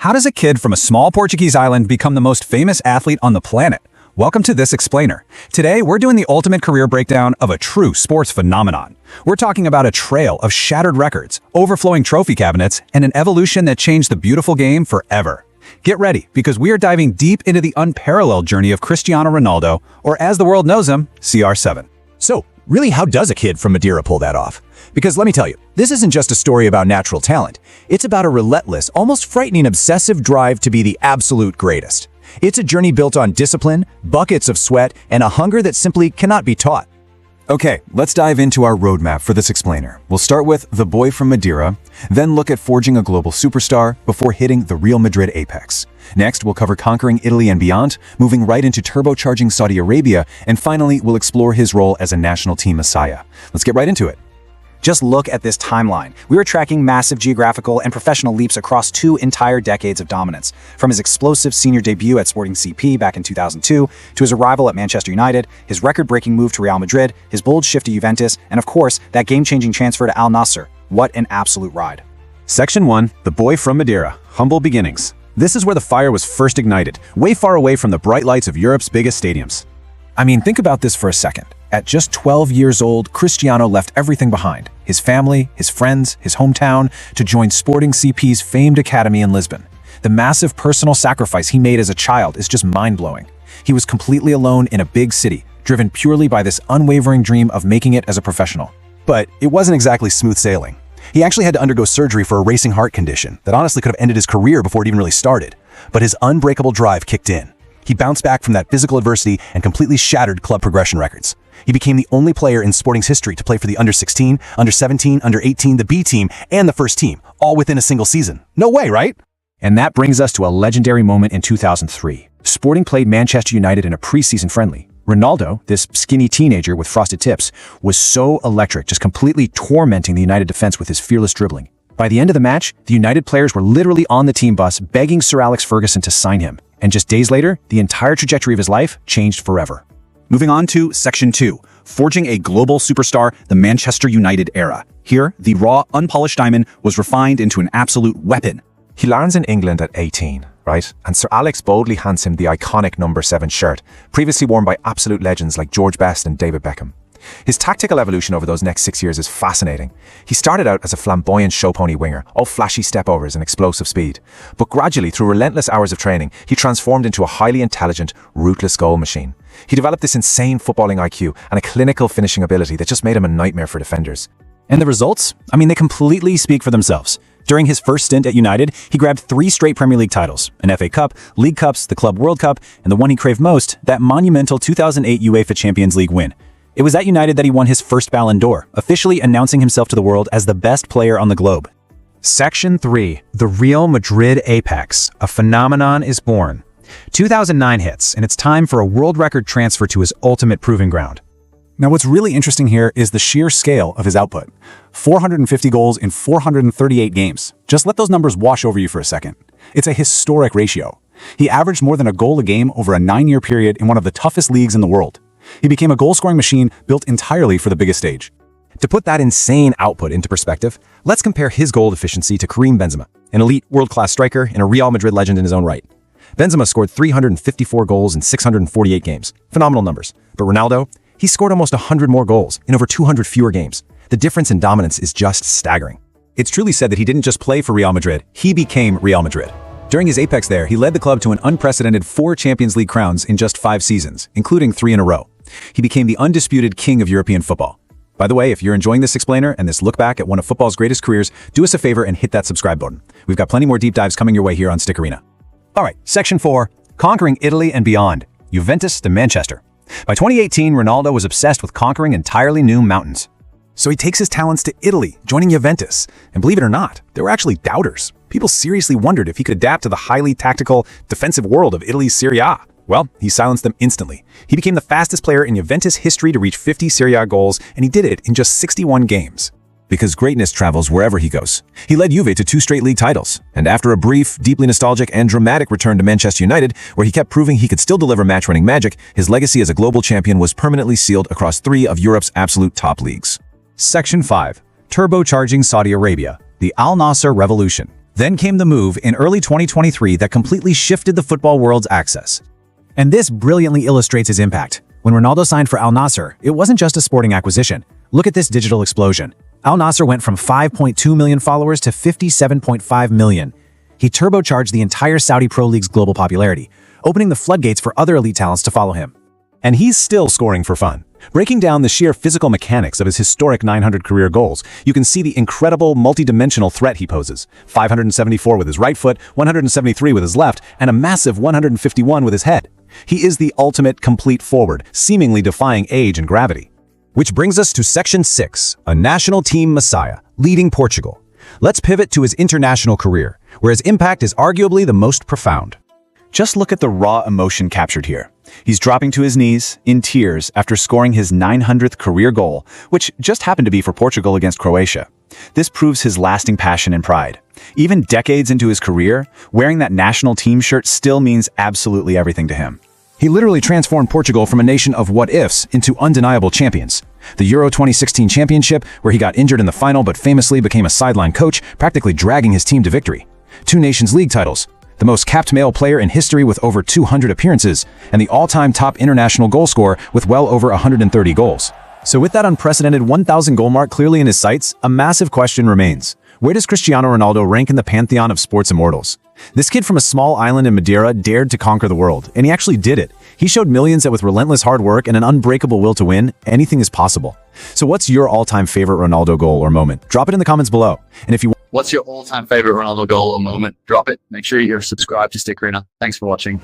How does a kid from a small Portuguese island become the most famous athlete on the planet? Welcome to This Explainer. Today, we're doing the ultimate career breakdown of a true sports phenomenon. We're talking about a trail of shattered records, overflowing trophy cabinets, and an evolution that changed the beautiful game forever. Get ready, because we are diving deep into the unparalleled journey of Cristiano Ronaldo, or as the world knows him, CR7. So, really, how does a kid from Madeira pull that off? Because let me tell you, this isn't just a story about natural talent. It's about a relentless, almost frightening obsessive drive to be the absolute greatest. It's a journey built on discipline, buckets of sweat, and a hunger that simply cannot be taught. Okay, let's dive into our roadmap for This Explainer. We'll start with the boy from Madeira, then look at forging a global superstar before hitting the Real Madrid apex. Next, we'll cover conquering Italy and beyond, moving right into turbocharging Saudi Arabia, and finally, we'll explore his role as a national team messiah. Let's get right into it. Just look at this timeline. We were tracking massive geographical and professional leaps across 2 entire decades of dominance, from his explosive senior debut at Sporting CP back in 2002, to his arrival at Manchester United, his record-breaking move to Real Madrid, his bold shift to Juventus, and of course, that game-changing transfer to Al Nassr. What an absolute ride. Section 1, the boy from Madeira, humble beginnings. This is where the fire was first ignited, way far away from the bright lights of Europe's biggest stadiums. I mean, think about this for a second. At just 12 years old, Cristiano left everything behind, his family, his friends, his hometown, to join Sporting CP's famed academy in Lisbon. The massive personal sacrifice he made as a child is just mind-blowing. He was completely alone in a big city, driven purely by this unwavering dream of making it as a professional. But it wasn't exactly smooth sailing. He actually had to undergo surgery for a racing heart condition that honestly could have ended his career before it even really started. But his unbreakable drive kicked in. He bounced back from that physical adversity and completely shattered club progression records. He became the only player in Sporting's history to play for the under-16, under-17, under-18, the B team, and the first team, all within a single season. No way, right? And that brings us to a legendary moment in 2003. Sporting played Manchester United in a preseason friendly. Ronaldo, this skinny teenager with frosted tips, was so electric, just completely tormenting the United defense with his fearless dribbling. By the end of the match, the United players were literally on the team bus begging Sir Alex Ferguson to sign him. And just days later, the entire trajectory of his life changed forever. Moving on to Section 2, forging a global superstar, the Manchester United era. Here, the raw, unpolished diamond was refined into an absolute weapon. He lands in England at 18, right? And Sir Alex boldly hands him the iconic number 7 shirt, previously worn by absolute legends like George Best and David Beckham. His tactical evolution over those next 6 years is fascinating. He started out as a flamboyant show pony winger, all flashy stepovers and explosive speed. But gradually, through relentless hours of training, he transformed into a highly intelligent, ruthless goal machine. He developed this insane footballing IQ and a clinical finishing ability that just made him a nightmare for defenders. And the results? I mean, they completely speak for themselves. During his first stint at United, he grabbed 3 straight Premier League titles, an FA Cup, League Cups, the Club World Cup, and the one he craved most, that monumental 2008 UEFA Champions League win. It was at United that he won his first Ballon d'Or, officially announcing himself to the world as the best player on the globe. Section 3, the Real Madrid apex, a phenomenon is born. 2009 hits, and it's time for a world record transfer to his ultimate proving ground. Now, what's really interesting here is the sheer scale of his output. 450 goals in 438 games. Just let those numbers wash over you for a second. It's a historic ratio. He averaged more than a goal a game over a 9-year period in one of the toughest leagues in the world. He became a goal-scoring machine built entirely for the biggest stage. To put that insane output into perspective, let's compare his goal efficiency to Karim Benzema, an elite world-class striker and a Real Madrid legend in his own right. Benzema scored 354 goals in 648 games. Phenomenal numbers. But Ronaldo, he scored almost 100 more goals in over 200 fewer games. The difference in dominance is just staggering. It's truly said that he didn't just play for Real Madrid, he became Real Madrid. During his apex there, he led the club to an unprecedented 4 Champions League crowns in just 5 seasons, including 3 in a row. He became the undisputed king of European football. By the way, if you're enjoying this explainer and this look back at one of football's greatest careers, do us a favor and hit that subscribe button. We've got plenty more deep dives coming your way here on Stick Arena. All right, Section 4, conquering Italy and beyond, Juventus to Manchester. By 2018, Ronaldo was obsessed with conquering entirely new mountains. So he takes his talents to Italy, joining Juventus. And believe it or not, there were actually doubters. People seriously wondered if he could adapt to the highly tactical, defensive world of Italy's Serie A. Well, he silenced them instantly. He became the fastest player in Juventus history to reach 50 Serie A goals, and he did it in just 61 games. Because greatness travels wherever he goes. He led Juve to 2 straight league titles, and after a brief, deeply nostalgic and dramatic return to Manchester United, where he kept proving he could still deliver match-winning magic, his legacy as a global champion was permanently sealed across 3 of Europe's absolute top leagues. Section 5, turbocharging Saudi Arabia, the Al Nassr revolution. Then came the move in early 2023 that completely shifted the football world's access. And this brilliantly illustrates his impact. When Ronaldo signed for Al Nassr, it wasn't just a sporting acquisition. Look at this digital explosion. Al Nassr went from 5.2 million followers to 57.5 million. He turbocharged the entire Saudi Pro League's global popularity, opening the floodgates for other elite talents to follow him. And he's still scoring for fun. Breaking down the sheer physical mechanics of his historic 900 career goals, you can see the incredible multi-dimensional threat he poses. 574 with his right foot, 173 with his left, and a massive 151 with his head. He is the ultimate complete forward, seemingly defying age and gravity. Which brings us to Section 6, a national team messiah, leading Portugal. Let's pivot to his international career, where his impact is arguably the most profound. Just look at the raw emotion captured here. He's dropping to his knees, in tears, after scoring his 900th career goal, which just happened to be for Portugal against Croatia. This proves his lasting passion and pride. Even decades into his career, wearing that national team shirt still means absolutely everything to him. He literally transformed Portugal from a nation of what-ifs into undeniable champions. The Euro 2016 championship, where he got injured in the final but famously became a sideline coach, practically dragging his team to victory. 2 Nations League titles, the most capped male player in history with over 200 appearances, and the all-time top international goal scorer with well over 130 goals. So with that unprecedented 1,000 goal mark clearly in his sights, a massive question remains. Where does Cristiano Ronaldo rank in the pantheon of sports immortals? This kid from a small island in Madeira dared to conquer the world, and he actually did it. He showed millions that with relentless hard work and an unbreakable will to win, anything is possible. So what's your all-time favorite Ronaldo goal or moment? Drop it in the comments below. And if you What's your all-time favorite Ronaldo goal or moment? Drop it. Make sure you're subscribed to stick around. Thanks for watching.